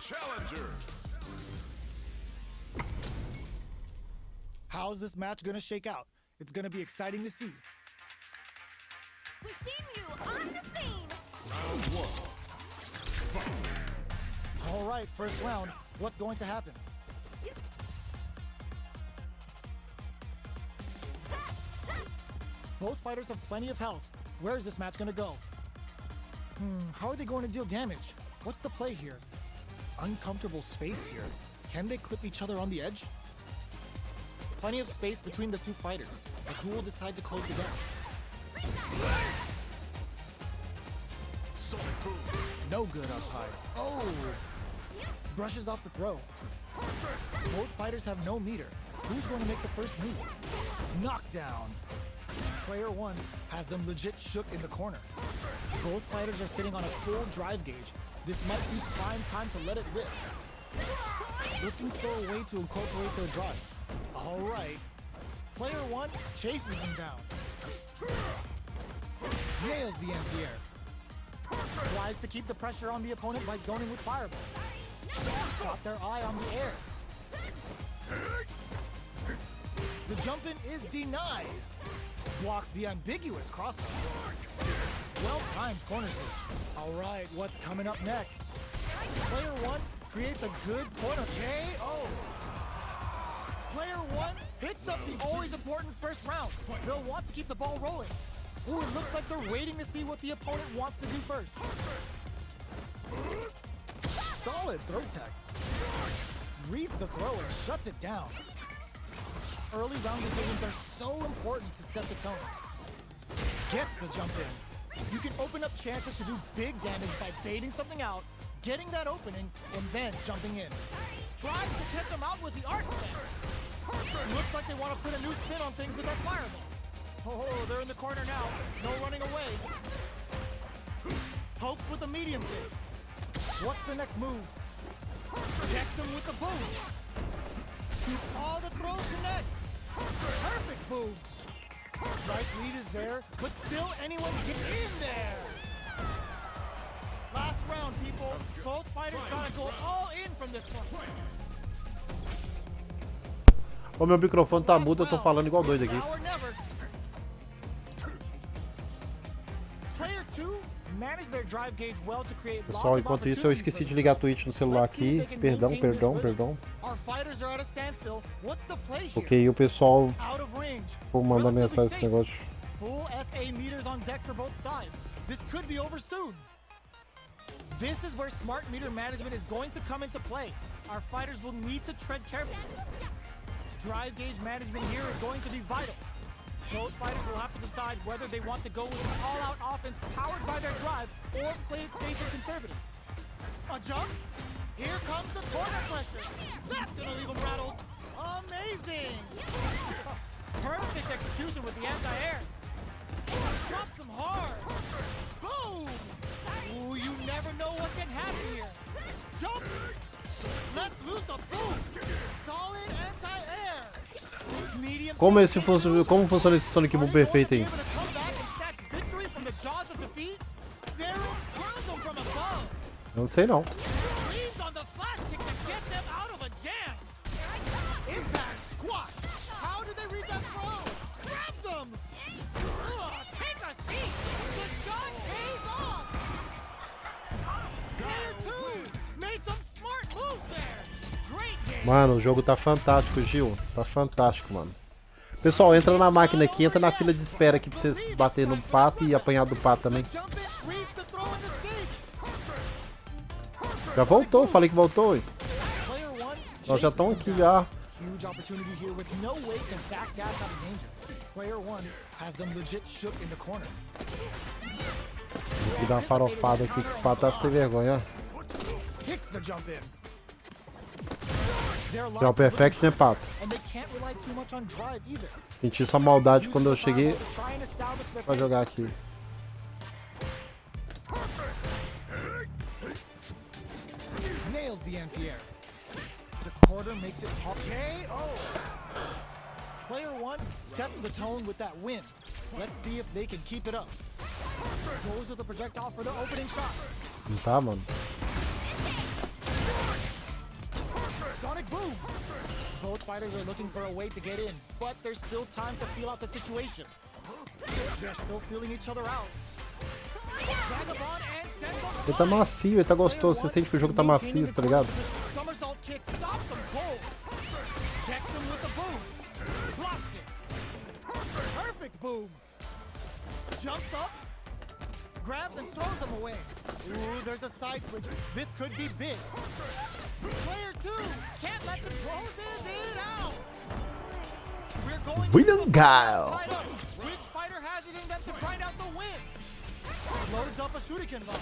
challenger. How's this match gonna shake out? It's gonna be exciting to see. We've seen you on the scene. Round one. Fight. All right, first round. What's going to happen? Both fighters have plenty of health. Where is this match gonna go? How are they going to deal damage? What's the play here? Uncomfortable space here. Can they clip each other on the edge? Plenty of space between the two fighters, but who will decide to close the gap? Sonic boom. No good up high. Oh! Brushes off the throw. Both fighters have no meter. Who's going to make the first move? Knockdown. Player one has them legit shook in the corner. Both fighters are sitting on a full drive gauge. This might be prime time to let it rip. Looking for a way to incorporate their drive. All right. Player one chases him down. Nails the anti-air. Tries to keep the pressure on the opponent by zoning with fireball. Got their eye on the air. The jump-in is denied. Blocks the ambiguous crossover. Well-timed corner switch. All right, what's coming up next? Player one creates a good corner KO. Player one picks up the always important first round. They'll want to keep the ball rolling. Ooh, it looks like they're waiting to see what the opponent wants to do first. Solid throw tech. Reads the throw and shuts it down. Early round decisions are so important to set the tone. Gets the jump in. You can open up chances to do big damage by baiting something out, getting that opening, and then jumping in. Tries to catch them out with the arc spin. Looks like they want to put a new spin on things with that fireball. Oh, they're in the corner now. No running away. Pokes with a medium kick. What's the next move? Checks him with the boom. See all the throws connects. Perfect boom. Right lead is there, but still anyone get in there. Last round, people. Both fighters gotta go all in from this point. O meu microfone tá mudo, eu tô falando igual doido aqui. Pessoal, enquanto isso eu esqueci de ligar a Twitch no celular aqui. Perdão. Ok, o pessoal vou mandar mensagem desse negócio. This is where smart meter management is going to come into play. Our fighters will need to tread carefully. Drive gauge management here is going to be vital. Both fighters will have to decide whether they want to go with an all-out offense powered by their drive or play it safe and conservative. A jump? Here comes the corner pressure. That's gonna leave him rattled. Amazing! Perfect execution with the anti-air. Drops him hard. Boom! Ooh, you never know what can happen here. Jump! Let's loose a boom! Solid anti-air. Como funciona esse Sonic Boom perfeito aí? Eu não sei não. Mano, o jogo tá fantástico, Gil. Tá fantástico, mano. Pessoal, entra na máquina aqui, entra na fila de espera aqui pra vocês bater no pato e apanhar do pato também. Já voltou, falei que voltou, hein? Nós já estamos aqui já. Vou dar uma farofada aqui que o pato tá sem vergonha. Já o perfect, né, pato? Senti essa maldade quando eu cheguei pra jogar aqui. Nails the anti-air. The quarter makes it hard. KO. Player one sets the tone with that win. Let's see if they can keep it up. Goes with the projectile for the opening shot. Não tá, mano. boom. Both fighters are looking for a way to get in, but there's still time to feel out the situation. They're still feeling each other out. Vagabond and Senko Ele tá macio, ele tá gostoso. Você sente que o jogo tá macio, tá ligado? Somersault kick stops him cold. Checks him with a boom. Blocks it. Perfect boom. Jumps up. Grabs and throws him away. Ooh, there's a side switch. This could be big. Player 2 can't let the closes it out. We're going William Guile. tied up. Which fighter has it in them to grind out the win? Loads up a shuriken bomb.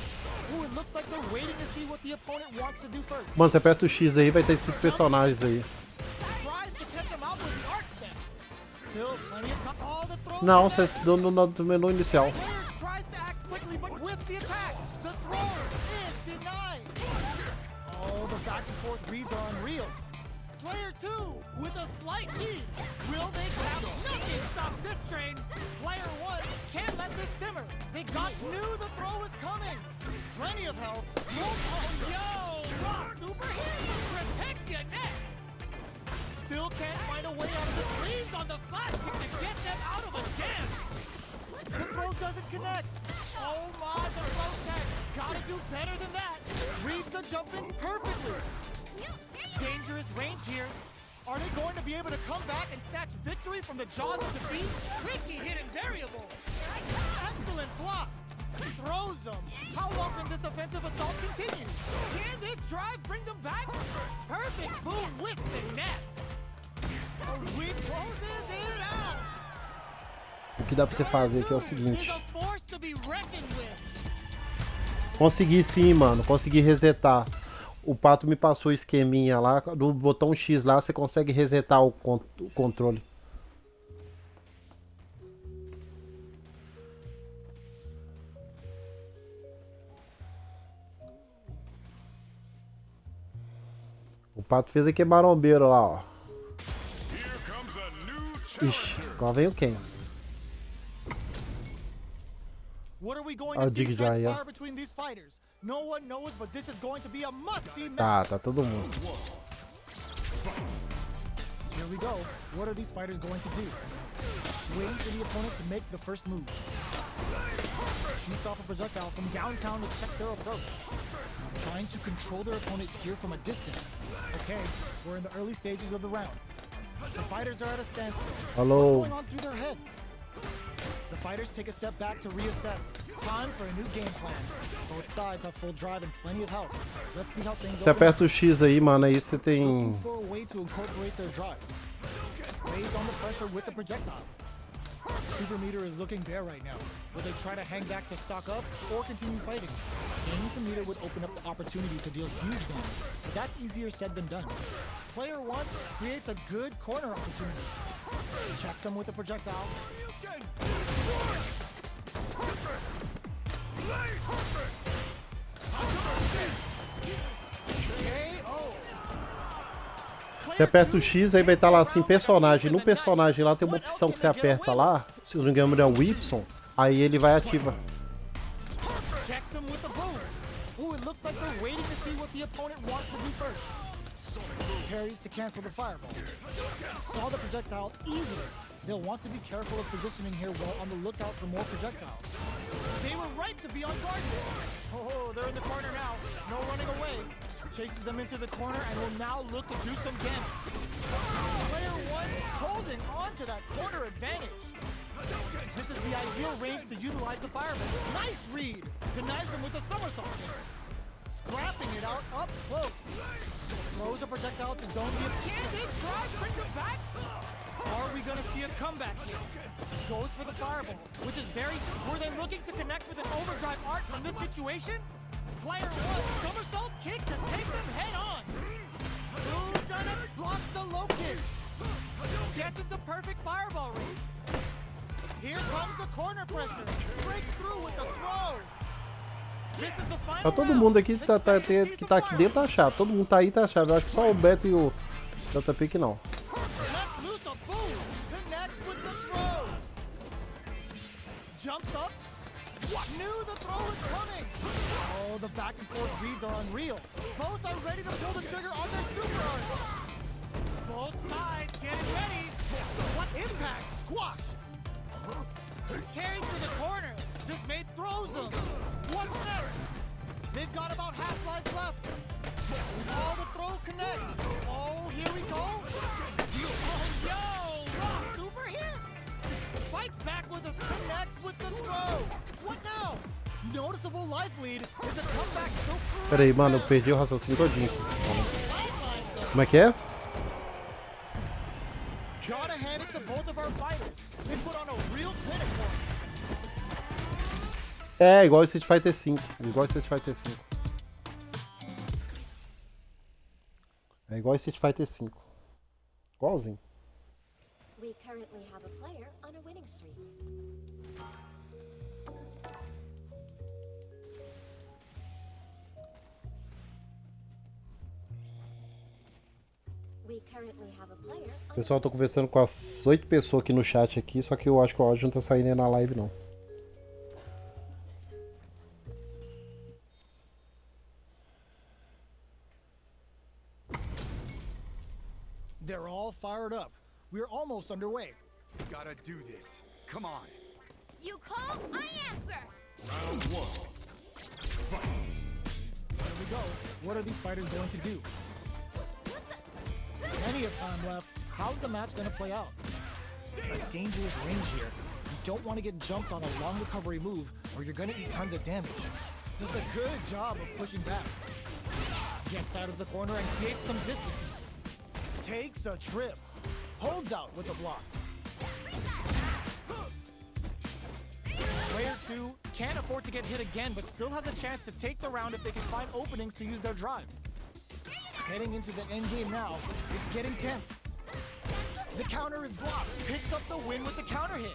Ooh, it looks like they're waiting to see what the opponent wants to do first. Mano, você aperta o X aí, vai ter escrito personagens aí. Tries to catch him out with the arc step. Still plenty of time. All the throws. Não, você no menu inicial. Player tries to act quickly, but with the attack, the throw is denied. Oh, the back and forth reads are unreal. Player 2 with a slight lead. Will they grab? Nothing stops this train. Player 1 can't let this simmer. They knew the throw was coming. Plenty of health. Oh, yo! Raw super hit. Protect your neck. Still can't find a way out of the screens on the flash kick to get them out of a jam. The throw doesn't connect. Oh my, the throw tag. Gotta do better than that. Reads the jump in perfectly. Dangerous range here. Are they going to be able to come back and snatch victory from the jaws of defeat? Tricky hidden variable. Excellent block. Throws them. How long can this offensive assault continue? Can this drive bring them back? Perfect boom with finesse. A weak closes it out. O que dá pra você fazer aqui é o seguinte. Is a force to be reckoned with. Consegui sim, mano. Consegui resetar. O Pato me passou o esqueminha lá. Do botão X lá, você consegue resetar o controle. O Pato fez aqui marombeiro lá, ó. Ixi, agora vem o Ken. What are we going I'll to see dig já, transpire yeah. between these fighters? No one knows, but this is going to be a must-see Tá match. todo mundo. Here we go. What are these fighters going to do? Waiting for the opponent to make the first move. Shoots off a projectile from downtown to check their approach. Trying to control their opponent here from a distance. Okay, we're in the early stages of the round. The fighters are at a standstill. Hello. What's going on through their heads? The fighters take a step back to reassess. Time for a new game plan. Both sides have full drive and plenty of health. Let's see how things Você aperta o X aí, mano, aí você tem... Looking for a way to incorporate their drive. Lays on the pressure with the projectile. Super meter is looking bare right now. Will they try to hang back to stock up or continue fighting? Gaining some meter would open up the opportunity to deal huge damage, but that's easier said than done. Player 1 creates a good corner opportunity. Checks them with a projectile. Você aperta o X, aí vai estar lá assim, personagem. No personagem lá tem uma opção que você aperta lá, se não me engano é o Y, aí ele vai ativar. Checks him with the boom. Ooh, it looks like they're waiting to see what the opponent wants to do first. Parries to cancel the fireball. Saw the projectile easily. They'll want to be careful of positioning here while on the lookout for more projectiles. They were right to be on guard there. Oh, they're in the corner now. No running away. Chases them into the corner and will now look to do some damage. Player 1 holding on to that corner advantage. This is the ideal range to utilize the fireball. Nice read. Denies them with a somersault kick. Scrapping it out up close. Throws a projectile to zone the... Can this drive bring them back? Are we going to see a comeback here? Goes for the fireball, which is very... Were they looking to connect with an overdrive arc from this situation? Player 1, somersault kick to take them head on. Who's gonna blocks the low kick? Gets into perfect fireball range. Here comes the corner pressure. Breaks through with the throw. This is the final Tá todo round. mundo aqui que tá aqui dentro tá chato. Todo mundo tá aí tá chato. Eu acho que só o Beto e o JP que não. Lets loose a boom. Connects with the throw. Jumps up. Knew the throw was coming. Oh, the back and forth reads are unreal. Both are ready to pull the trigger on their super arms. throw. What now? Noticeable life lead. Is a comeback still? Pera aí, mano, eu perdi o raciocínio todinho aqui. Como é que é? Gotta hand it to both of our fighters. They put on a real clinic for us. É, igual o Street Fighter 5. Igual o Street Fighter 5. É igual o Street Fighter 5. Igualzinho. We currently have a player on a winning streak. We currently have a player on Pessoal, eu tô conversando com as 8 pessoas aqui no chat aqui, só que eu acho que o áudio não tá saindo aí na live não. They're all fired up. We're almost underway. Gotta do this. Come on. You call, I answer. Round 1. Fight. There we go. What are these fighters going to do? Plenty of time left. How's the match going to play out? A dangerous range here. You don't want to get jumped on a long recovery move or you're going to eat tons of damage. Does a good job of pushing back. Gets out of the corner and creates some distance. Takes a trip. Holds out with the block. Player 2 can't afford to get hit again, but still has a chance to take the round if they can find openings to use their drive. Heading into the end game now, it's getting tense. The counter is blocked, picks up the win with the counter hit.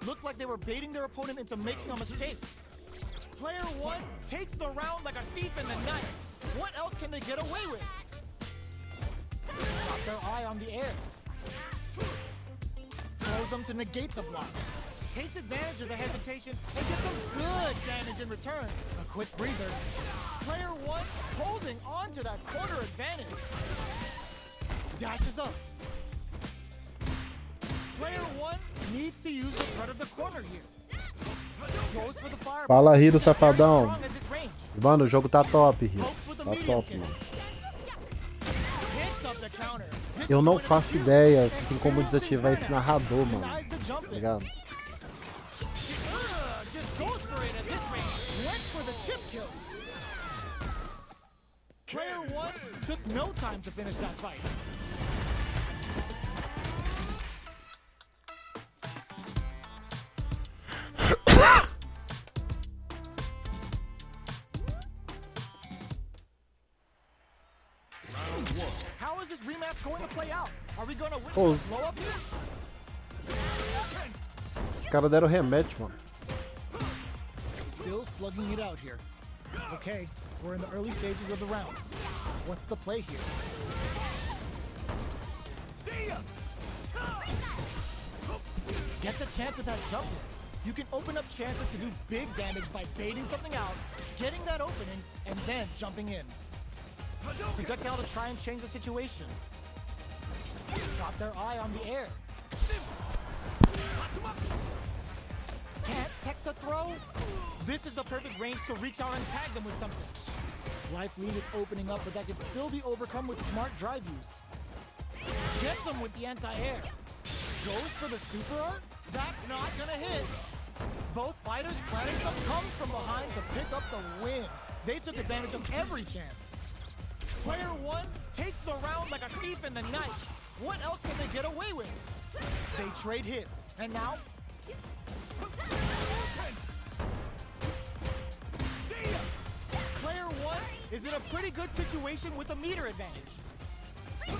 Looked like they were baiting their opponent into making a mistake. Player 1 takes the round like a thief in the night. What else can they get away with? Got their eye on the air. Throws them to negate the block. Takes advantage of the hesitation and gets some good damage in return. A quick breather. Player 1 holding on to that corner advantage. Dashes up. Player 1 needs to use the front of the corner here. Goes for the fire. Fala, Hiro, safadão. Strong at this range. Mano, o jogo tá top, Hiro. Pokes with a Tá medium top, kick. mano. Picks up the counter. This Eu is não going to faço be ideia se tem como desativar esse narrador, mano. denies the jump Tá in. ligado? Just goes for it at this range. Went for the chip kill. Player 1 took no time to finish that fight. Round 1. How is this rematch going to play out? Are we going to win Pô, the blow up here? os caras deram rematch, mano. Still slugging it out here. Okay, we're in the early stages of the round. What's the play here? Gets a chance with that jump in. You can open up chances to do big damage by baiting something out, getting that opening, and then jumping in. Projectile to try and change the situation. Got their eye on the air. Can't tech the throw? This is the perfect range to reach out and tag them with something. Life lead is opening up, but that can still be overcome with smart drive use. Gets them with the anti-air. Goes for the super art? That's not gonna hit. Both fighters planning some comes from behind to pick up the win. They took advantage of every chance. Player 1 takes the round like a thief in the night. What else can they get away with? They trade hits, and now Player 1 is in a pretty good situation with a meter advantage.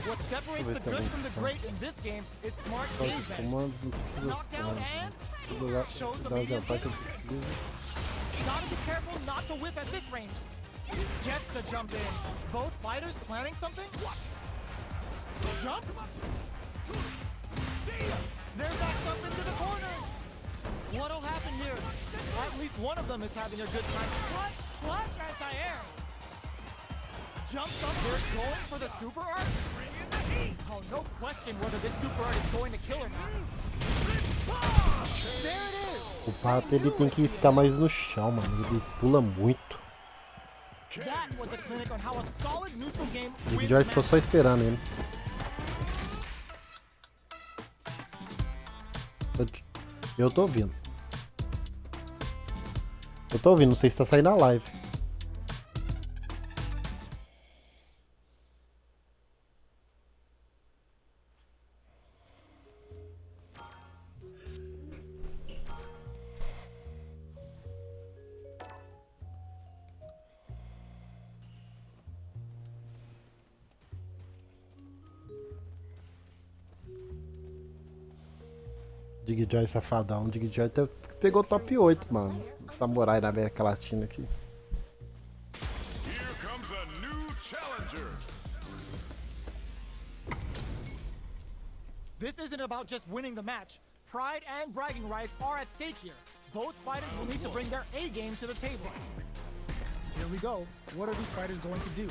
What separates the good from the great in this game is smart Só gauge os management. comandos não precisa. Knockdown and Tudo lá. shows the Dá os medium ataques. kick. Gotta be careful not to whiff at this range. Gets the jump in. Both fighters planning something? What? Jump? They're backed up into the corner. What'll happen here? At least one of them is having a good time. Clutch, anti-air. Jumps up, they're going for the super art? Oh, no question whether this super art is going to kill or not. There it is. O pato ele tem que ficar mais no chão, mano. Ele pula muito. That was a clinic on how a solid neutral game O wins Joy ficou matches. só esperando ele. Eu tô ouvindo. Eu tô ouvindo, não sei se tá saindo na live. Digjoy safadão. Digjoy pegou top 8, mano. Samurai na América Latina aqui. Here comes a new challenger. This isn't about just winning the match. Pride and bragging rights are at stake here. Both fighters will need to bring their A game to the table. Here we go. What are these fighters going to do?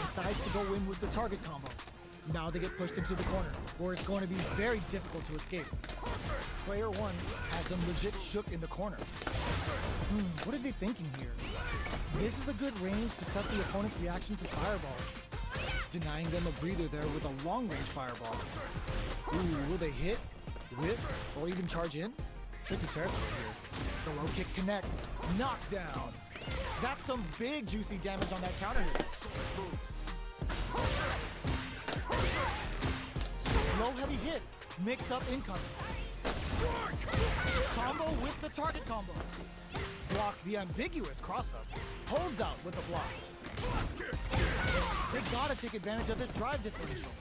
Decides to go in with the target combo. Now they get pushed into the corner, where it's going to be very difficult to escape. Player one has them legit shook in the corner. What are they thinking here? This is a good range to test the opponent's reaction to fireballs. Denying them a breather there with a long-range fireball. Ooh, will they hit, whip, or even charge in? Tricky territory here. The low kick connects. Knockdown. That's some big juicy damage on that counter hit. Low heavy hits. Mix up incoming. Combo with the target combo. Blocks the ambiguous cross-up. Holds out with the block. They gotta take advantage of this drive differential.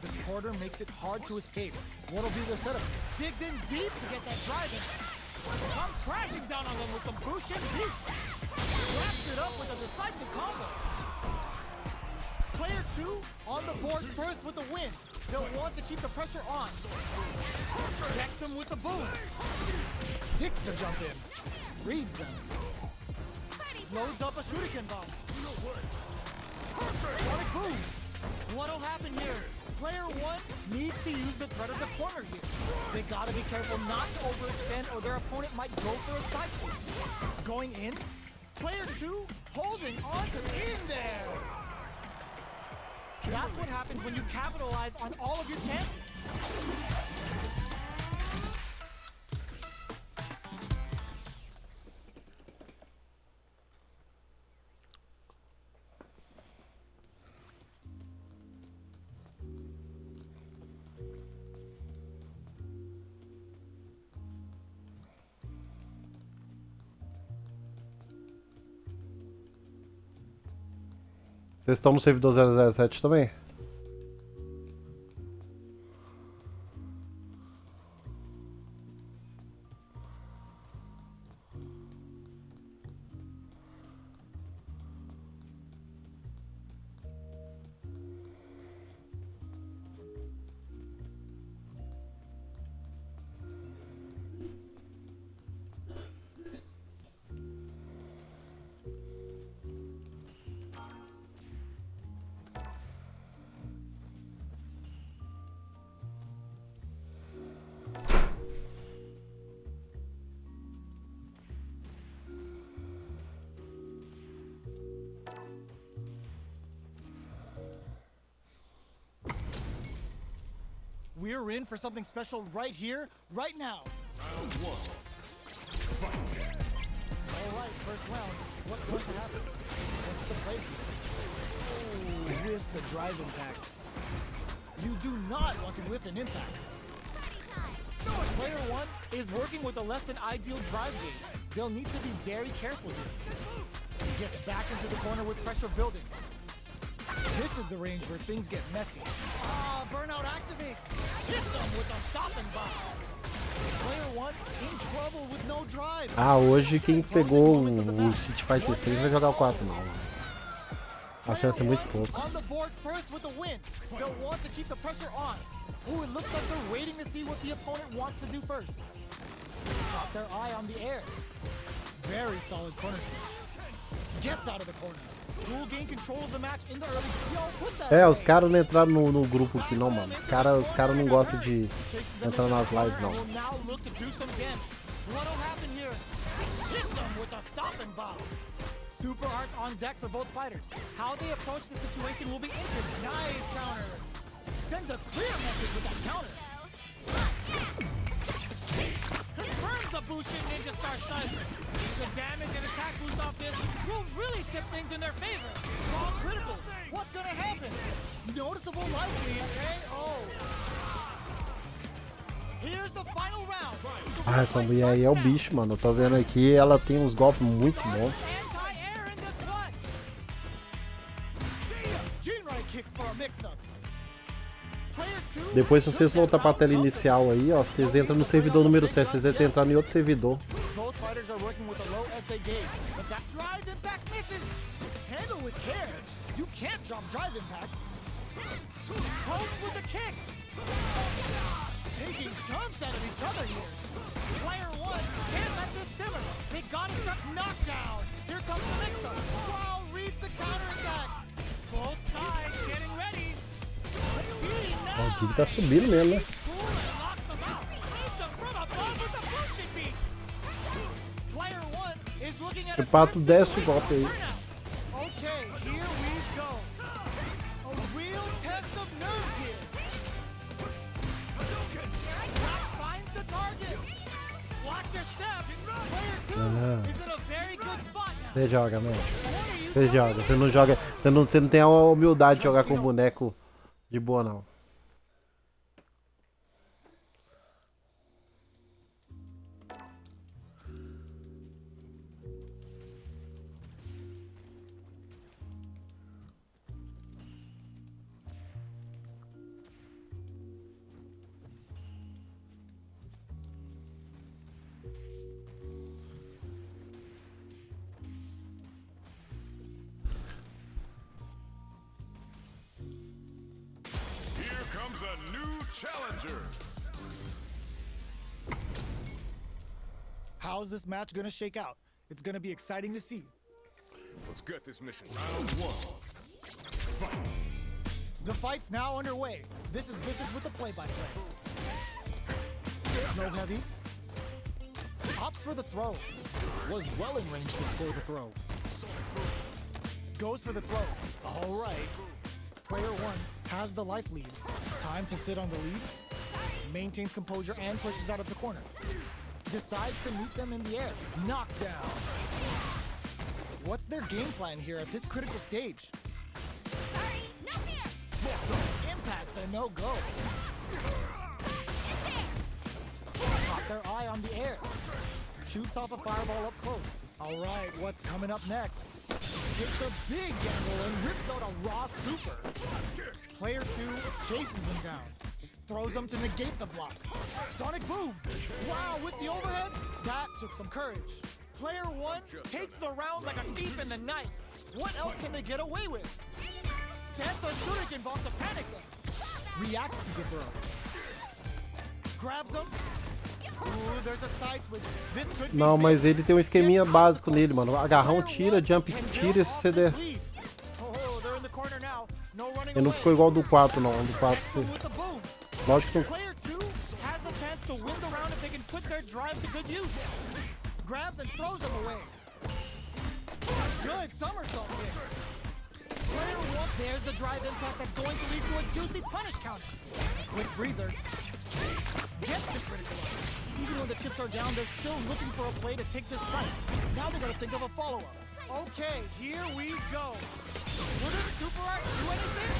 The quarter makes it hard to escape. What'll be the setup? Digs in deep to get that drive in. Comes crashing down on them with some Bushin deep. Wraps it up with a decisive combo. Player two on the board first with the win. They'll want to keep the pressure on. Checks him with the boom. Sticks the jump in. Reads them. Loads up a shuriken bomb. Sonic boom. What'll happen here? Player one needs to use the threat of the corner here. They gotta be careful not to overextend or their opponent might go for a side switch. Going in. Player two holding on to in there. That's what happens when you capitalize on all of your chances. Vocês estão no servidor 007 também? We're in for something special right here, right now. Round one. Fight. All right, first round. What's going to happen? What's the play here? Oh, whiffs the drive impact. You do not want to whiff an impact. Player one is working with a less than ideal drive gauge. They'll need to be very careful here. Gets back into the corner with pressure building. This is the range where things get messy. Ah, burnout activates. Hits them with a stopping bomb. Player one in trouble with no drive. Ah, hoje quem pegou o Street Fighter 6 vai jogar o 4 não. A chance é muito pouca. On the board first with the win. They'll want to keep the pressure on. Ooh, it looks like they're waiting to see what the opponent wants to do first. Got their eye on the air. Very solid corner switch. Gets out of the corner. Will gain control of the match in the early. Yo, put that É, away. os caras não entraram no grupo aqui não, mano. Os caras não gostam de entrar nas lives não. Will now look to do some damage. What'll happen here? Hits them with a stopping bomb. Super arts on deck for both fighters. How they approach the situation will be interesting. Nice counter. Sends a clear message with that counter. Confirms the a Bushin Ninja Star Stun. The damage and attack boost off this will really tip things in their favor. Wrong critical. What's gonna happen? Noticeable life lead, KO. Here's the final round. Ah, essa mulher aí é o bicho, mano. Eu tô vendo aqui, ela tem uns golpes muito bons. Anti-air in the clutch. Jinrai kick for a mix-up. Depois, se vocês voltar pra tela inicial aí, ó, vocês entram no servidor número 7, vocês tentam entrar em outro servidor. Both fighters are working with a low SA gauge, but that drive impact misses. Handle with care. You can't drop drive impacts. Holmes with the kick. Taking chunks out of each other here. Player one can't let this simmer. They gotta start knockdown. Here comes the mix-up. Wow, reads the counterattack. Both sides getting ready. Ó, o Kik tá subindo mesmo, né? O Pato desce o golpe aí. Okay, here we go. A real test of nerves here. Finds the target. Watch your step. Player two is in a very good spot now. Você joga, mesmo. Você joga. Você não joga. Você não tem a humildade de jogar com boneco de boa, não. A new challenger. How's this match gonna shake out? It's gonna be exciting to see. Let's get this mission. Round one. Fight. The fight's now underway. This is Vicious with the play-by-play. No heavy. Opts for the throw. Was well in range to score the throw. Goes for the throw. All right. Player one has the life lead. Time to sit on the lead. Maintains composure and pushes out of the corner. Decides to meet them in the air. Knockdown. What's their game plan here at this critical stage? Sorry, not there. Impacts a no-go. Caught their eye on the air. Shoots off a fireball up close. All right, what's coming up next? Takes a big gamble and rips out a raw super. Player two chases them down. Throws them to negate the block. Sonic boom! Wow, with the overhead, that took some courage. Player one takes the round like a thief in the night. What else can they get away with? Sansa Shuriken vaults a panic them. Reacts to the throw. Grabs them. Ooh, there's a side switch. This could be Não, mas ele tem um esqueminha básico nele, mano. Agarrão tira, jump tira e se você der. Oh, they're in the corner now. No running Ele não away. ficou igual do 4, não. Do 4 você... With the boom. Lógico que não. Player two has the chance to win the round if they can put their drive to good use. Grabs and throws them away. Good somersault kick. Player one, there's the drive impact that's going to lead to a juicy punish counter. Quick breather. Gets the critical. Even when the chips are down, they're still looking for a play to take this fight. Now they gotta think of a follow-up. Okay, here we go. Will this super art do anything?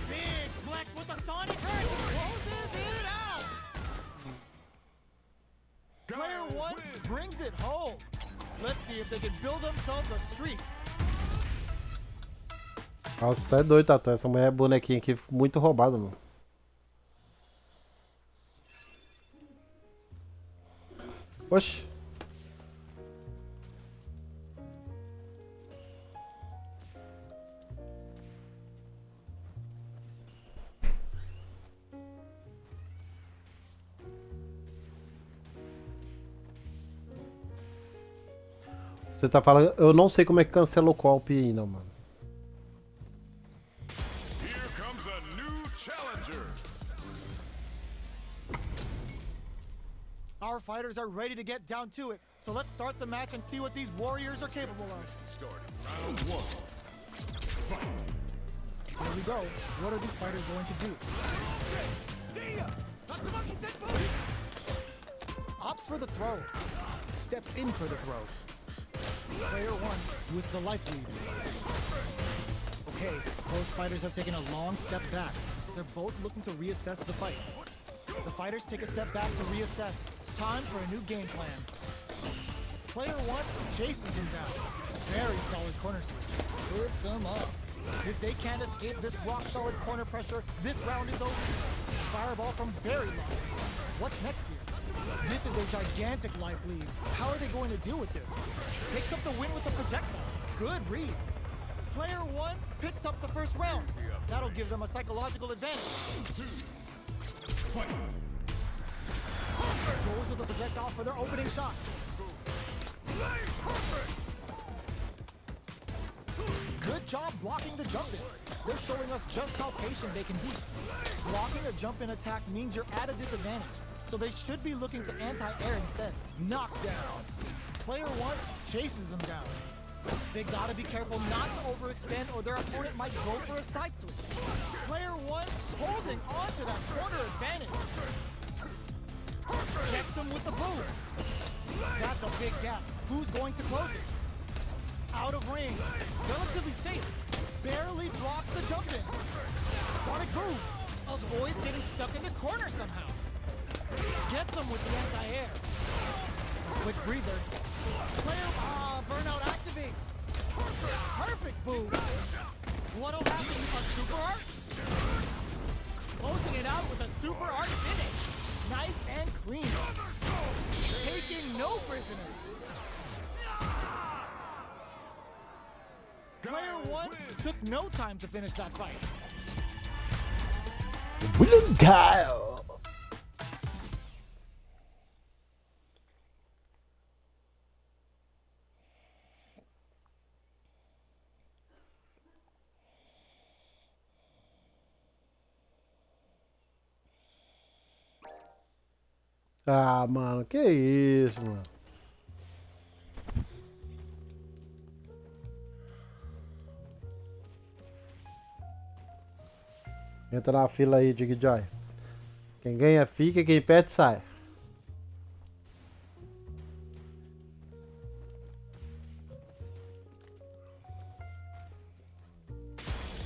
Big flex with the Sonic Hurricane closes it out. Player one brings it home. Let's see if they can build themselves a streak. Nossa, tá doido, Tatu. Essa mulher é bonequinha aqui, muito roubada, mano. Oxi. Você tá falando... Eu não sei como é que cancela o golpe aí, não, mano. Here comes a new challenger. Our fighters are ready to get down to it, so let's start the match and see what these warriors are capable of. Starting round one. Fight. Here we go. What are these fighters going to do? opts for the throw. Steps in for the throw. Player 1 with the life lead. Okay, both fighters have taken a long step back. They're both looking to reassess the fight. The fighters take a step back to reassess. Time for a new game plan. Player 1 chases them down. Very solid corner switch. Trips them up. If they can't escape this rock-solid corner pressure, this round is over. Fireball from very low. What's next here? This is a gigantic life lead. How are they going to deal with this? Picks up the win with the projectile. Good read. Player 1 picks up the first round. That'll give them a psychological advantage. Goes with the projectile for their opening shot. Good job blocking the jump in. They're showing us just how patient they can be. Blocking a jump in attack means you're at a disadvantage, so they should be looking to anti-air instead. Knockdown. Player 1 chases them down. They gotta be careful not to overextend or their opponent might go for a side switch. Player 1 holding on to that corner advantage. Checks them with the boom. That's a big gap. Who's going to close it? Out of range. Relatively safe. Barely blocks the jump in. Sonic boom. Avoids getting stuck in the corner somehow. Gets them with the anti-air. Quick breather. Player burnout activates. Perfect boom. What'll happen? A super art? Closing it out with a super art finish. Nice and clean. Taking no prisoners. Player 1 took no time to finish that fight. William Kyle. Ah, mano, que isso, mano. Entra na fila aí, Dig Joy. Quem ganha fica, quem perde sai.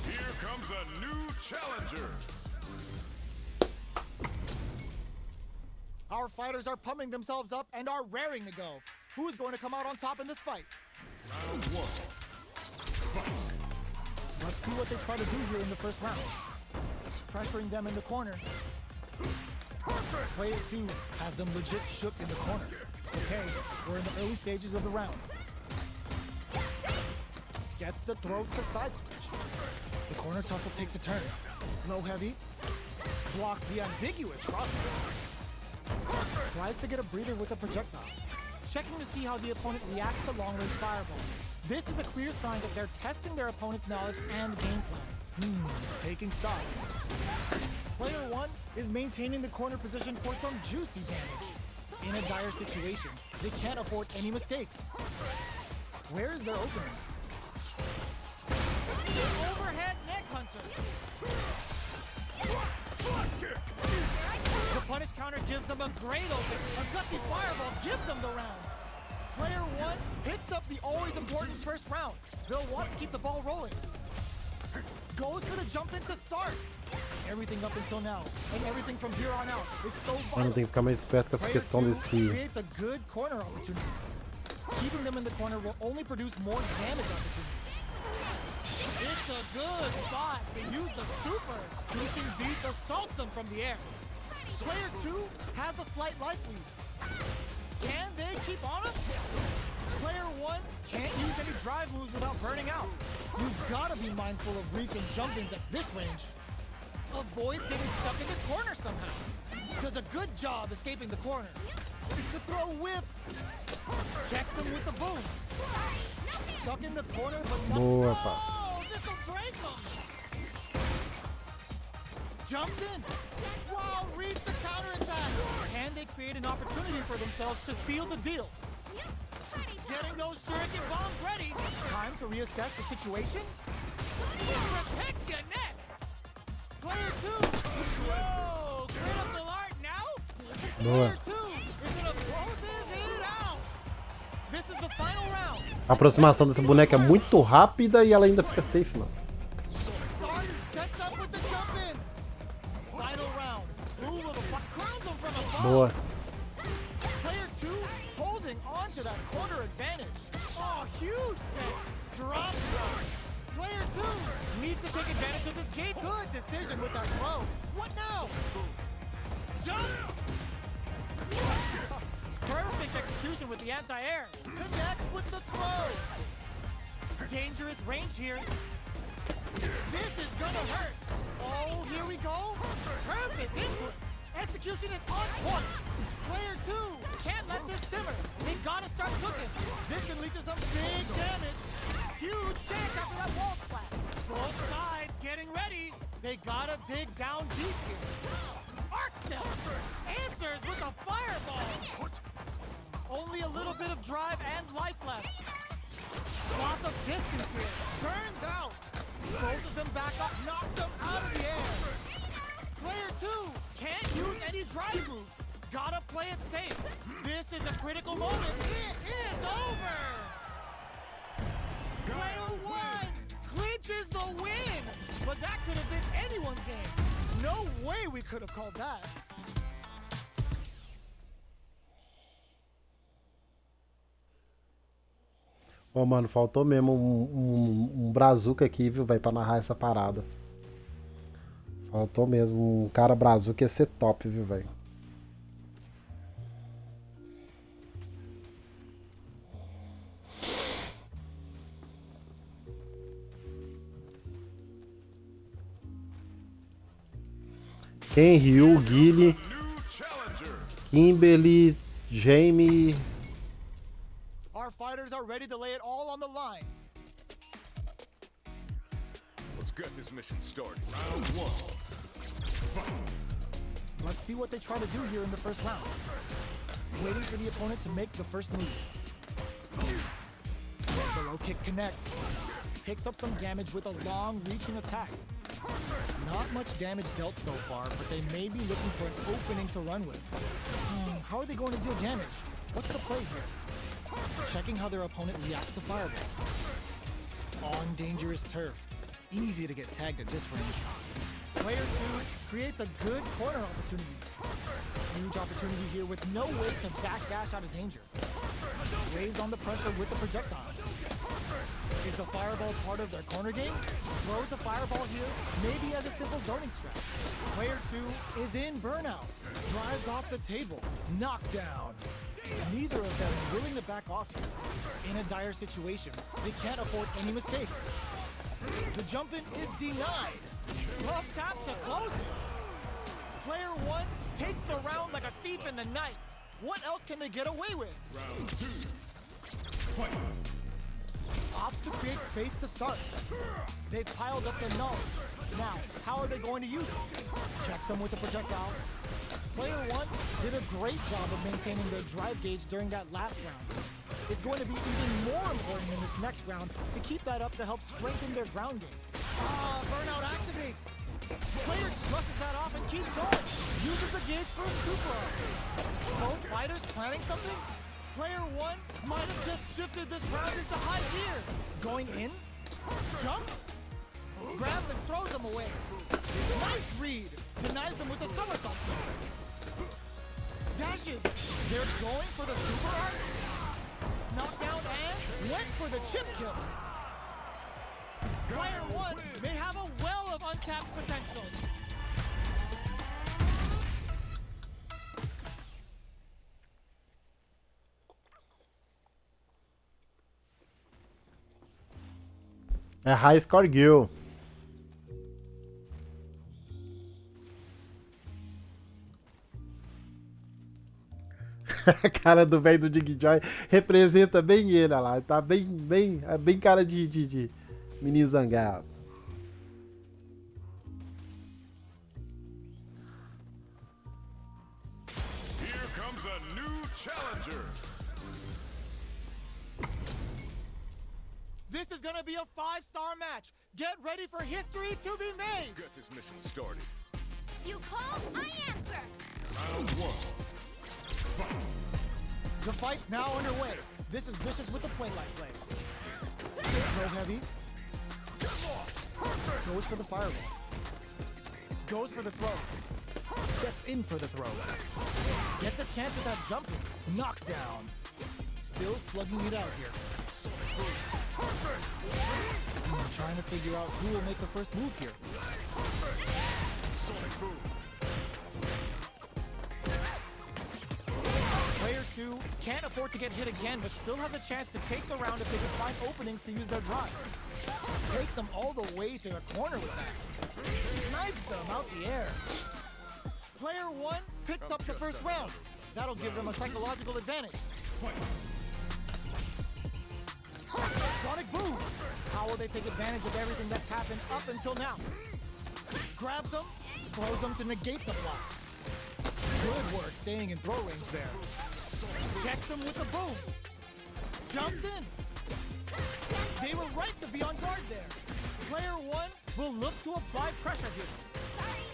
Here comes a new challenger. Our fighters are pumping themselves up and are raring to go. Who's going to come out on top in this fight? Round 1. Let's see what they try to do here in the first round. Pressuring them in the corner. Player 2 has them legit shook in the corner. Okay, we're in the early stages of the round. Gets the throw to side switch. The corner tussle takes a turn. Low heavy. Blocks the ambiguous crossover. Tries to get a breather with a projectile. Checking to see how the opponent reacts to long-range fireballs. This is a clear sign that they're testing their opponent's knowledge and game plan. Taking stock. Player 1 is maintaining the corner position for some juicy damage. In a dire situation, they can't afford any mistakes. Where is their opening? Overhead neck hunter. The punish counter gives them a great open. A gutsy fireball gives them the round. Player 1 picks up the always important first round. They'll want to keep the ball rolling. Goes for the jump in to start. Everything up until now, and everything from here on out is so Mano, tem que ficar mais esperto com essa questão desse. Creates a good corner opportunity. Keeping them in the corner will only produce more damage opportunities. It's a good spot to use the super. Pushing beats assaults them from the air. Player 2 has a slight life lead. Can they keep on him? Player 1 can't use any drive moves without burning out. You've got to be mindful of reach and jump-ins at this range. Avoids getting stuck in the corner somehow. Does a good job escaping the corner. The throw whiffs. Checks him with the boom. Stuck in the corner, but not. Boa, Oh, this'll break him. Jumps in. Wow, reads the counterattack. And they create an opportunity for themselves to seal the deal. Getting those shuriken bombs ready. Time to reassess the situation. Protect your neck. Player 2. Whoa, critical art now. Boa. Player 2 is in a This is the final round. A aproximação dessa boneca é muito rápida e ela ainda fica safe, mano. Start sets up with the jump in. Final round. Who will the fuck crowns him from above? Boa. Player 2 holding on to that corner advantage. Oh, huge step. Drop shot. Player 2 needs to take advantage of this game. Good decision with that throw. What now? Jump. Perfect execution with the anti-air. Connects with the throw. Dangerous range here. This is gonna hurt. Oh, here we go. Perfect input. Execution is on point. Player 2 can't let this simmer. They gotta start cooking. This can lead to some big damage. Huge chance after that wall splash. Both sides getting ready. They gotta dig down deep here. Arc step. Answers with a fireball. Only a little bit of drive and life left. Lots of distance here. Burns out. Both of them back up, knocked them out of the air. Player 2 can't use any drive moves. Gotta play it safe. This is a critical moment. It is over. Player 1 clinches the win. But that could have been anyone's game. No way we could have called that. Ô, mano, faltou mesmo um brazuca aqui, viu, velho, pra narrar essa parada. Faltou mesmo um cara brazuca, ia ser top, viu, velho. Ken, Ryu, Guile, Kimberly, Jamie. Our fighters are ready to lay it all on the line. Let's get this mission started. Round 1. Let's see what they try to do here in the first round. Waiting for the opponent to make the first move. The low kick connects. Picks up some damage with a long reaching attack. Not much damage dealt so far, but they may be looking for an opening to run with. How are they going to deal damage? What's the play here? Checking how their opponent reacts to fireballs. On dangerous turf. Easy to get tagged at this range. Player 2 creates a good corner opportunity. Huge opportunity here with no way to backdash out of danger. Raise on the pressure with the projectile. Is the fireball part of their corner game? Throws a fireball here, maybe as a simple zoning strat. Player 2 is in burnout. Drives off the table. Knockdown. Neither of them willing to back off here. In a dire situation, they can't afford any mistakes. The jump in is denied. Love tap to close it. Player 1 takes the round like a thief in the night. What else can they get away with? Round 2. Fight. Opts to create space to start. They've piled up their knowledge. Now, how are they going to use it? Checks them with a projectile. Player 1 did a great job of maintaining their drive gauge during that last round. It's going to be even more important in this next round to keep that up to help strengthen their ground game. Burnout activates. Player brushes that off and keeps going. Uses the gauge for a super arc. Both fighters planning something? Player 1 might have just shifted this round into high gear. Going in, jumps, grabs and throws them away. Nice read. Denies them with a somersault. Dashes. They're going for the super arc. Knockdown and went for the chip kill. Player 1 may have a well of untapped potential. É High Score Girl. A cara do velho do Dig Joy representa bem ele, olha lá. Tá bem cara de menino zangado. Here comes a new challenger. This is gonna be a 5-star match. Get ready for history to be made. Let's get this mission started. You call, I answer. Round 1. Fight. The fight's now underway. This is vicious with the point light play. Throw heavy. Goes for the fireball. Goes for the throw. Steps in for the throw. Gets a chance with that jumping. Knockdown. Still slugging it out here. Trying to figure out who will make the first move here. Player 2 can't afford to get hit again, but still has a chance to take the round if they can find openings to use their drive. Takes them all the way to the corner with that. Snipes them out the air. Player 1 picks up the first round. That'll give them a psychological advantage. Sonic boom! How will they take advantage of everything that's happened up until now? Grabs them, throws them to negate the block. Good work staying in throw range there. Checks them with the boom. Jumps in. They were right to be on guard there. Player 1 will look to apply pressure here.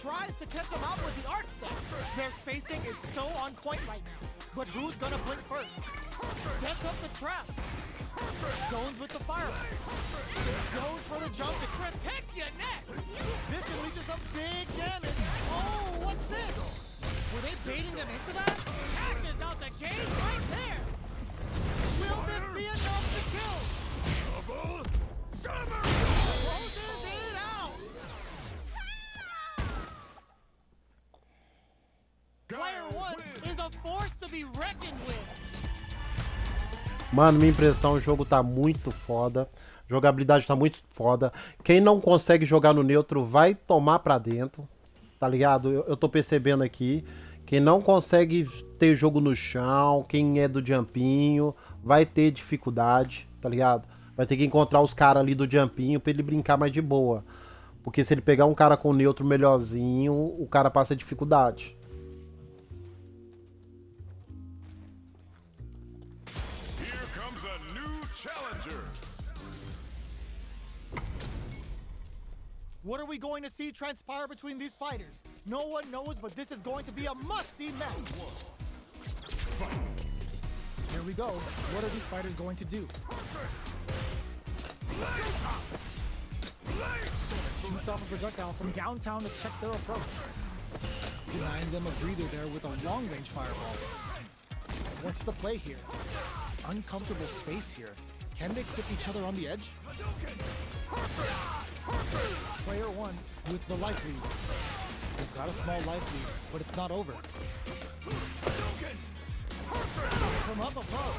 Tries to catch them out with the arc step. Their spacing is so on point right now. But who's gonna blink first? Sets up the trap. Zones with the fire. Goes for the jump to protect your neck. This unleashes some big damage. Oh, what's this? Were they baiting them into that? Cashes out the game right there. Will this be enough to kill? Summer! Closes it out. Player 1 is a force to be reckoned with. Mano, minha impressão, o jogo tá muito foda. Jogabilidade tá muito foda. Quem não consegue jogar no neutro vai tomar pra dentro. Tá ligado? Eu tô percebendo aqui. Quem não consegue ter jogo no chão, quem é do jumpinho, vai ter dificuldade, tá ligado? Vai ter que encontrar os caras ali do jumpinho pra ele brincar mais de boa. Porque se ele pegar um cara com neutro melhorzinho, o cara passa dificuldade. What are we going to see transpire between these fighters? No one knows, but this is going to be a must-see match. Here we go. What are these fighters going to do? Shoots off a projectile from downtown to check their approach. Denying them a breather there with a long-range fireball. What's the play here? Uncomfortable space here. Can they clip each other on the edge? Player 1 with the life lead. They've got a small life lead, but it's not over. From up above,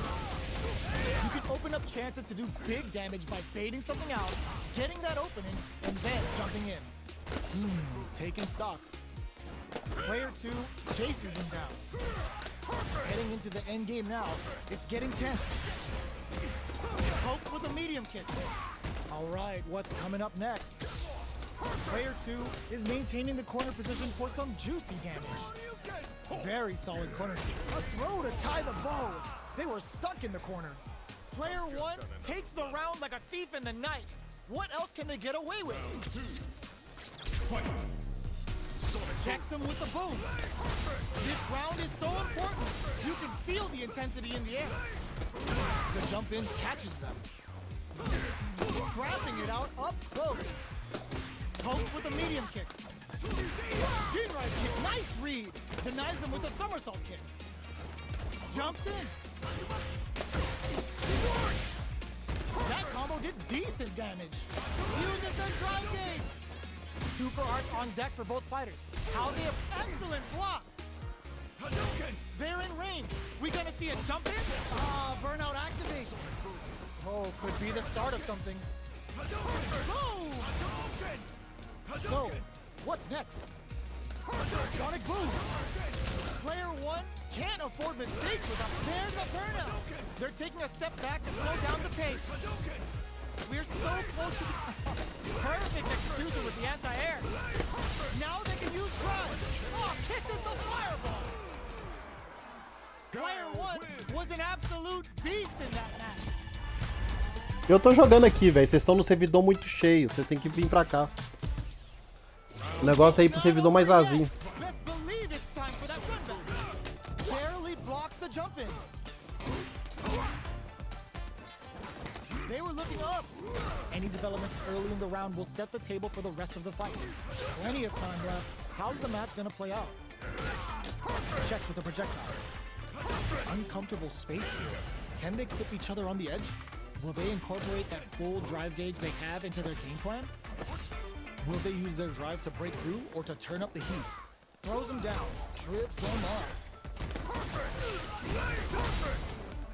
you can open up chances to do big damage by baiting something out, getting that opening, and then jumping in. Taking stock. Player 2 chases them down. Heading into the end game now, it's getting tense. Pokes with a medium kick. All right, what's coming up next? Player 2 is maintaining the corner position for some juicy damage. Very solid corner kick. A throw to tie the bow. They were stuck in the corner. Player 1 takes the round like a thief in the night. What else can they get away with? Checks him with the boom. This round is so important. You can feel the intensity in the air. The jump in catches them. Scrapping it out up close. Pokes with a medium kick. Jinrai kick, nice read. Denies them with a somersault kick. Jumps in. That combo did decent damage. Uses the drive gauge. Super art on deck for both fighters. How they have excellent block. They're in range. We gonna see a jump in? Burnout activates. Oh, could be the start of something. Boom! So, what's next? Sonic boom! Player 1 can't afford mistakes without. There's a burnout! They're taking a step back to slow down the pace. We're so close to the perfect execution with the anti-air. Now they can use drive. Oh, kisses the fireball. Player 1 was an absolute beast in that match. Eu tô jogando aqui, velho. Vocês estão no servidor muito cheio. Vocês têm que vir pra cá. O negócio é ir pro servidor mais vazio. Any developments early in the round will set the table for the rest of the fight. Plenty of time left. How's the match gonna play out? Checks with the projectile. Uncomfortable space here. Can they clip each other on the edge? Will they incorporate that full drive gauge they have into their game plan? Will they use their drive to break through or to turn up the heat? Throws him down, trips him up.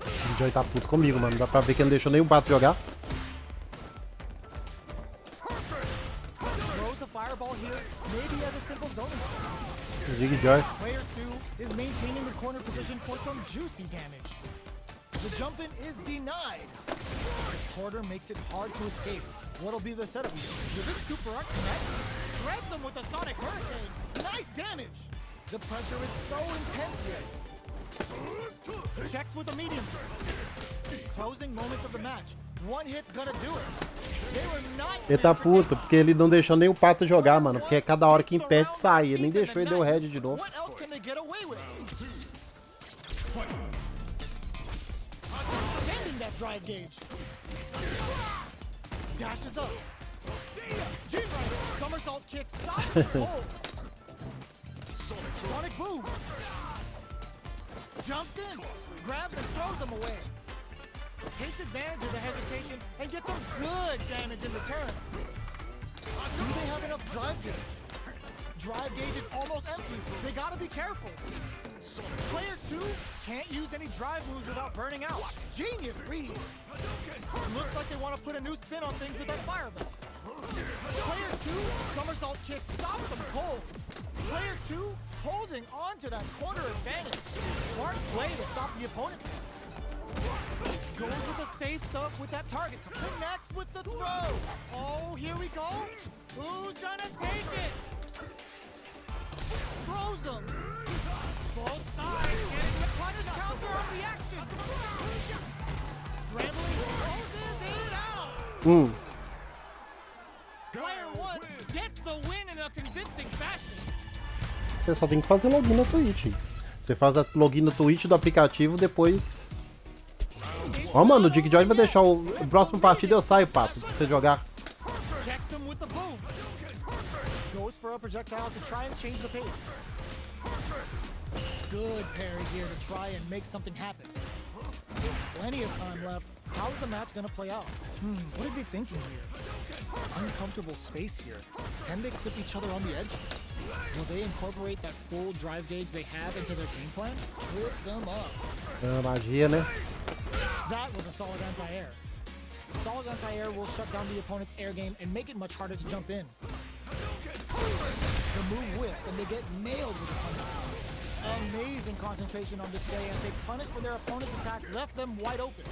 O Joy tá puto comigo, mano. Dá pra ver que ele não deixou nem o Pato jogar. Throws a fireball here, maybe as a simple zoning strat. O Dig Joy. Player 2 is maintaining the corner position for some juicy damage. The jump in is denied. The quarter makes it hard to escape. What'll be the setup? Will this super arc connect? Shreds him with the Sonic Hurricane. Nice damage. The pressure is so intense here. Checks with a medium. Closing moments of the match. One hit's gonna do it. They were not. Ele tá puto, porque ele não deixou nem o Pato jogar, mano. Porque cada hora que impede sai. Ele nem deixou ele deu head de novo. What else can they get away with? Extending that drive gauge. Dashes up. G-Rider, somersault kick, stops the hold. Sonic boom. Jumps in, grabs and throws him away. Takes advantage of the hesitation and gets some good damage in return. Do they have enough drive gauge? Drive gauge is almost empty. They gotta be careful. Player 2 can't use any drive moves without burning out. Genius read. Looks like they want to put a new spin on things with that fireball. Player 2, somersault kick stops them cold. Player 2 holding on to that corner advantage. Smart play to stop the opponent. Goes with the safe stuff with that target. Connects with the throw. Oh, here we go. Who's gonna take it? Throws them. Both sides getting the punish counter on the action. Scrambling, closes it out. Player 1 gets the win in a convincing fashion. Você só tem que fazer login na Twitch. Você faz a login no Twitch do aplicativo, depois... Ó, mano, o Dig Joy vai deixar o próximo partido eu saio, Pato, pra você jogar. Checks him with the boom. Goes for a projectile to try and change the pace. Good parry here to try and make something happen. Plenty of time left. How's the match gonna play out? What are they thinking here? Uncomfortable space here. Can they clip each other on the edge? Will they incorporate that full drive gauge they have into their game plan? Trips them up. Magia, né? That was a solid anti-air. Solid anti-air will shut down the opponent's air game and make it much harder to jump in. The move whiffs and they get nailed with the punish. Amazing concentration on display as they punish when their opponent's attack left them wide open.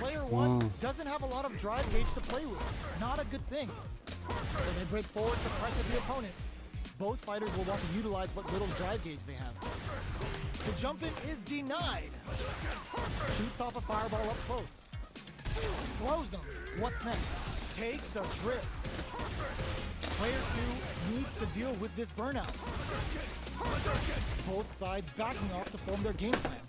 Player 1 doesn't have a lot of drive gauge to play with. Not a good thing. So they break forward to pressure the opponent. Both fighters will want to utilize what little drive gauge they have. The jump in is denied. Shoots off a fireball up close. Throws him. What's next? Takes a trip. Player 2 needs to deal with this burnout. Both sides backing off to form their game plan.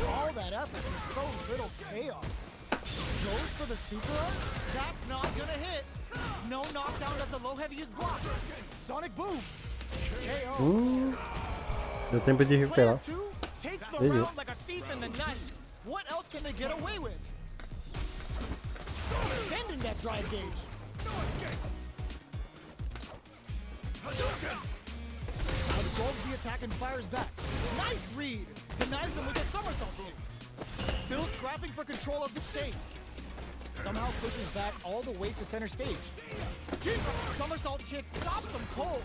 All that effort for so little payoff. Goes for the super arc? That's not gonna hit. No knockdown as the low heavy is blocked. Sonic boom. KO. Deu tempo de recuperar. Player 2 takes the round like a thief in the night. What else can they get away with? Bending that drive gauge. Absorbs the attack and fires back. Nice read. Denies them with a somersault kick. Still scrapping for control of the space. Somehow pushes back all the way to center stage. Somersault kick stops them cold.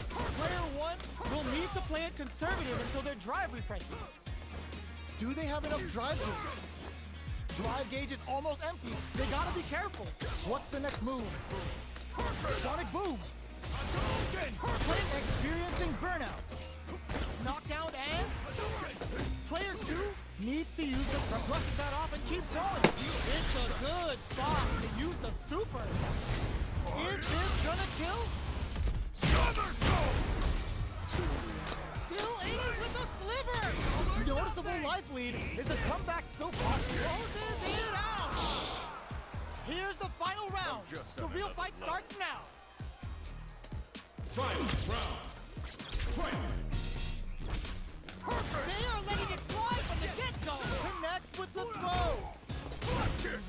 Player 1 will need to play it conservative until their drive refreshes. Do they have enough drive gauge? Drive gauge is almost empty. They gotta be careful. What's the next move? Sonic boom. Flint experiencing burnout. Knockdown and... Player 2 needs to use the... brushes that off and keeps going. It's a good spot to use the super. Is this gonna kill? Still aiming with the sliver. Noticeable life lead. Is a comeback still possible? Closes it out. Here's the final round. just The real fight starts now. Final round. Fight. They are letting it fly from the get-go. Connects with the throw.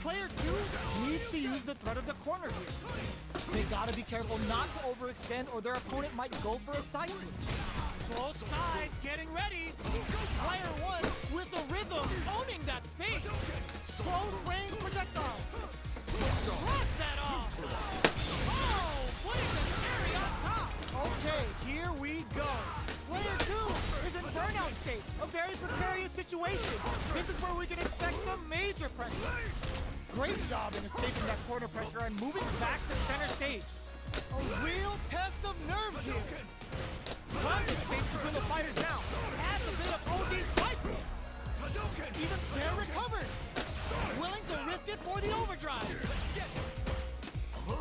Player 2 needs to use the threat of the corner here. They gotta be careful not to overextend or their opponent might go for a side switch. Both sides getting ready. Player 1 with the rhythm, owning that space. Close range projectile. Drops that off. Oh, putting the cherry on top. Okay, here we go. Player 2 is in burnout state, a very precarious situation. This is where we can expect some major pressure. Great job in escaping that corner pressure and moving back to center stage. A real test of nerves here. Tons of space between the fighters now. Adds a bit of OD spice. Even they're recovered. Willing to risk it for the overdrive.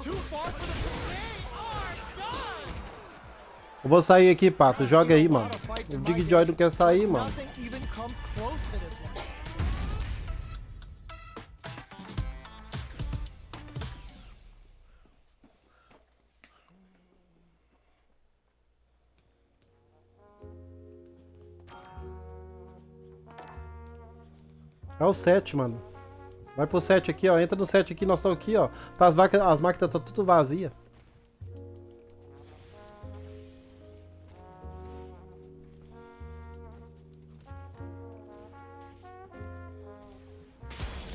Too far for the... They are done! Eu vou sair aqui, Pato. Joga aí, mano. O Big Joy não quer sair, mano. Nothing even comes close to this one. É o 7, mano. Vai pro 7 aqui, ó. Entra no 7 aqui, nós estamos aqui, ó. Tá, as máquinas estão tudo vazias.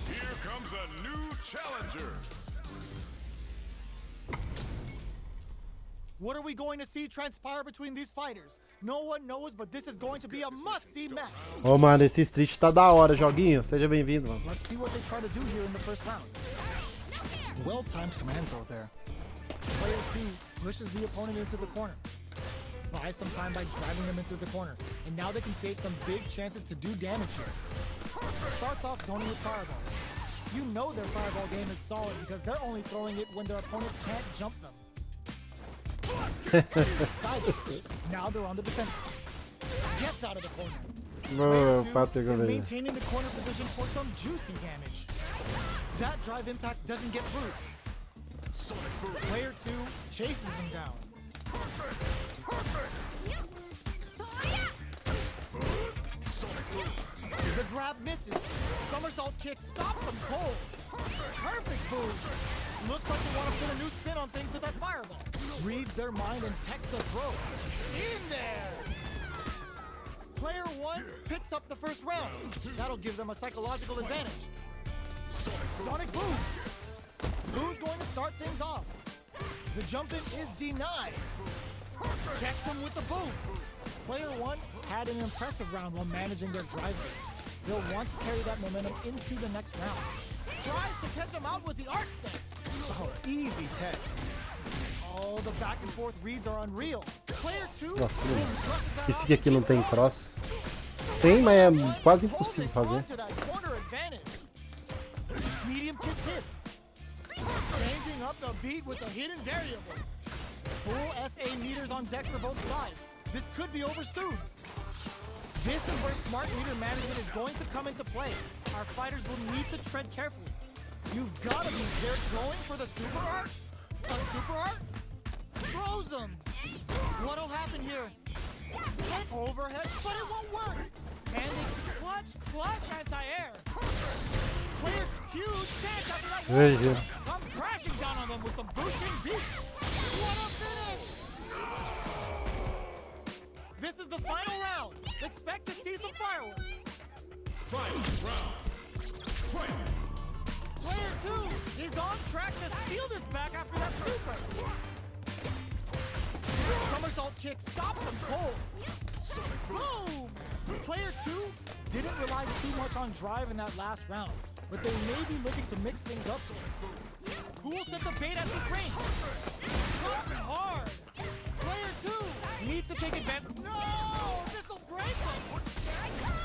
Here comes a new challenger. What are we going to see transpire between these fighters? No one knows, but this is going to be a must-see match. Ô, mano, esse Street tá da hora, joguinho. Seja bem-vindo, mano. Let's see what they try to do here in the first round. Well-timed command throw there. Player 2 pushes the opponent into the corner. Buys some time by driving them into the corner. And now they can create some big chances to do damage here. Starts off zoning with fireball. You know their fireball game is solid because they're only throwing it when their opponent can't jump them. Side switch. Now they're on the defensive. Gets out of the corner. Ô, Player Pato 2 chegou is mesmo. maintaining the corner position for some juicy damage. That drive impact doesn't get through. Player 2 chases them down. The grab misses. Somersault kick stops them cold. Perfect move. Looks like they want to put a new spin on things with that fireball. Reads their mind and texts a throw. In there! Player 1 picks up the first round. That'll give them a psychological advantage. Sonic boom. Who's going to start things off? The jump in is denied. Checks them with the boom. Player 1 had an impressive round while managing their drive rate. They'll want to carry that momentum into the next round. Tries to catch him out with the arc step. Oh, easy tech. Oh, the back and forth reads are unreal. Player 2 Nossa, esse aqui não tem cross. Tem, mas é quase impossível fazer. Medium kick hits. Changing up the beat with a hidden variable. Full SA meters on deck for both sides. This could be over soon. This is where smart meter management is going to come into play. Our fighters will need to tread carefully. You've got to be there going for the super art. A super art? Throws them. What'll happen here? Overhead, but it won't work. And they clutch anti-air. Cleared huge chance after that wall. Comes crashing down on them with some Bushin beats. What a finish! This is the final round. Expect to see some fireworks. Final round. Fight. Player 2 is on track to steal this back after that super. Somersault kick stops them cold. Boom! Player 2 didn't rely too much on drive in that last round, but they may be looking to mix things up. Who will set the bait at this range? Dropping hard. Player 2 needs to take advantage. No! This'll break them!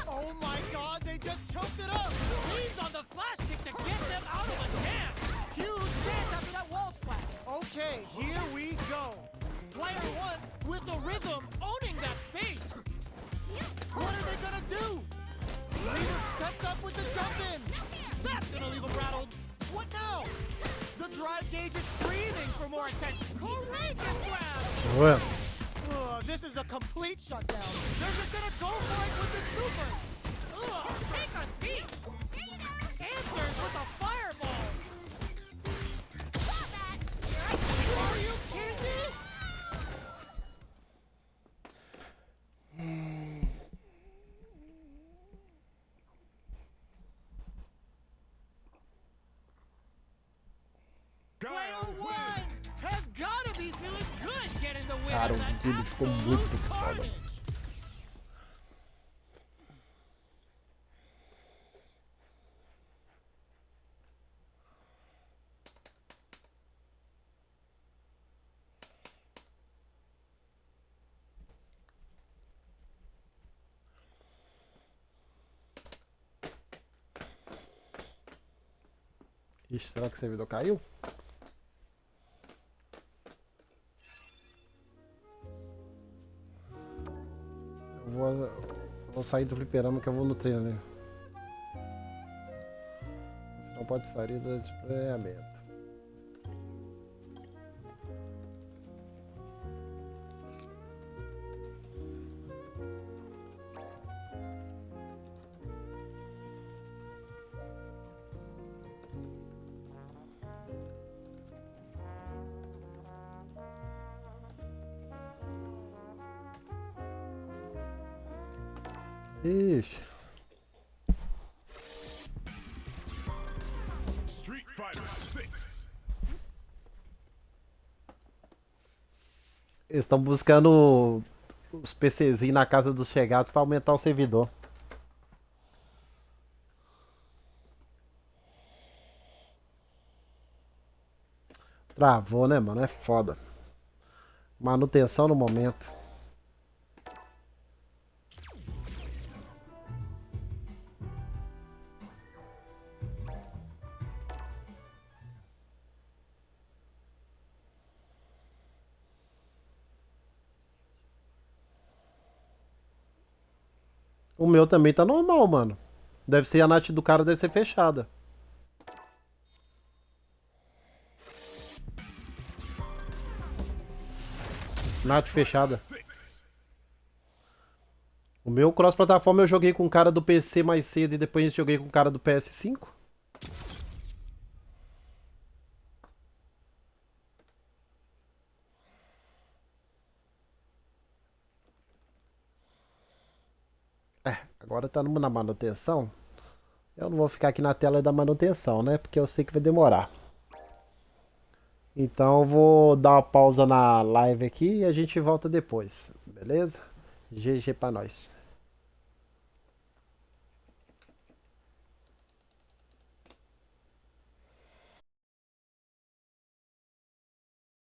Oh my god, they just choked it up! He's on the flash kick to get them out of the jam! Huge chance after that wall splash! Okay, here we go! Player 1 with the rhythm owning that space! What are they gonna do? Leader sets up with the jump in! That's gonna leave him rattled! What now? The drive gauge is screaming for more attention. Courageous grab! Ué. Ugh, this is a complete shutdown. They're just gonna go for it with the super. Ugh, take a seat. Answers with a fireball. Are you kidding me? Player one has gotta be feeling good getting the win. Cara, o of that vídeo ficou absolute muito foda. carnage. Ixi, será que o servidor caiu? Eu vou sair do fliperama que eu vou no treino, né? Você não pode sair do treinamento. Ixi. Street Fighter 6. Eles estão buscando os PCzinhos na casa dos chegados pra aumentar o servidor. Travou, né, mano? É foda. Manutenção no momento. O meu também tá normal, mano. Deve ser a NAT do cara, deve ser fechada. NAT fechada. O meu cross-plataforma eu joguei com o cara do PC mais cedo e depois joguei com o cara do PS5. Agora tá na manutenção. Eu não vou ficar aqui na tela da manutenção, né? Porque eu sei que vai demorar. Então eu vou dar uma pausa na live aqui e a gente volta depois. Beleza? GG pra nós.